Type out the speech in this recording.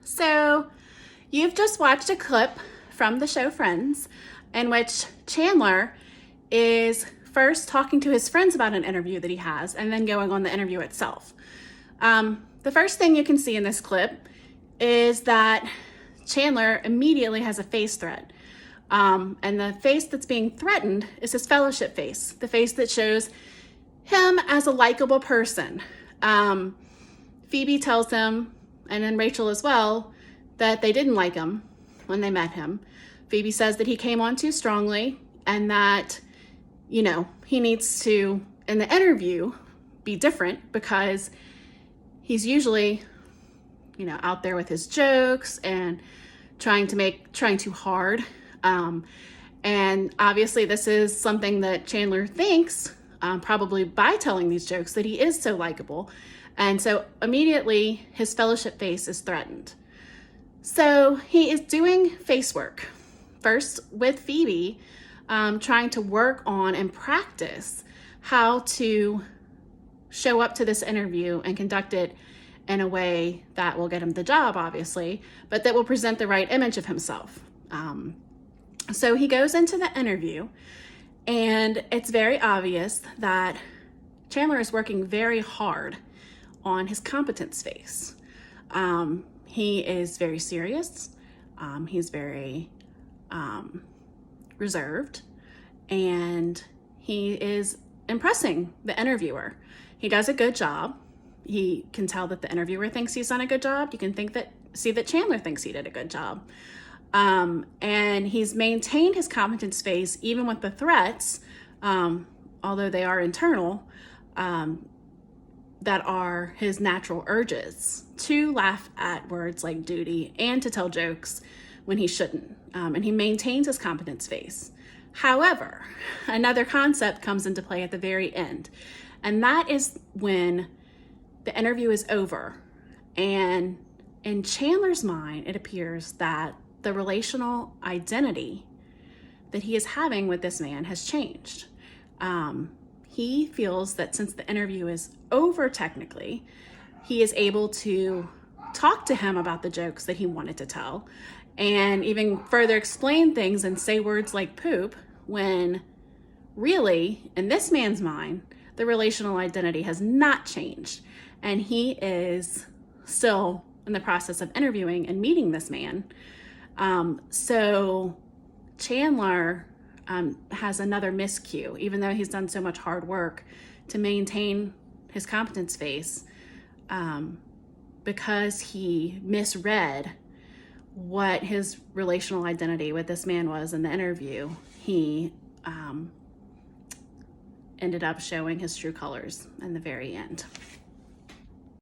So, you've just watched a clip from the show Friends in which Chandler is first talking to his friends about an interview that he has and then going on the interview itself. The first thing you can see in this clip is that Chandler immediately has a face threat. And the face that's being threatened is his fellowship face, the face that shows him as a likable person. Phoebe tells him, and then Rachel as well, that they didn't like him when they met him. Phoebe says that he came on too strongly and that, he needs to, in the interview, be different because he's usually, out there with his jokes and trying too hard. And obviously this is something that Chandler thinks, probably by telling these jokes, that he is so likable. And so immediately his fellowship face is threatened. So he is doing face work, first with Phoebe, trying to work on and practice how to show up to this interview and conduct it in a way that will get him the job, obviously, but that will present the right image of himself. So he goes into the interview, and it's very obvious that Chandler is working very hard on his competence face. He is very serious. He's very reserved, and he is impressing the interviewer. He does a good job. He can tell that the interviewer thinks he's done a good job. You can see that Chandler thinks he did a good job. And he's maintained his competence face even with the threats, although they are internal, that are his natural urges to laugh at words like duty and to tell jokes when he shouldn't. And he maintains his competence face. However, another concept comes into play at the very end, and that is when the interview is over. And in Chandler's mind, it appears that the relational identity that he is having with this man has changed. He feels that since the interview is over technically, he is able to talk to him about the jokes that he wanted to tell and even further explain things and say words like poop, when really, in this man's mind, the relational identity has not changed. And he is still in the process of interviewing and meeting this man. So Chandler has another miscue, even though he's done so much hard work to maintain his competence face, because he misread what his relational identity with this man was in the interview. He ended up showing his true colors in the very end.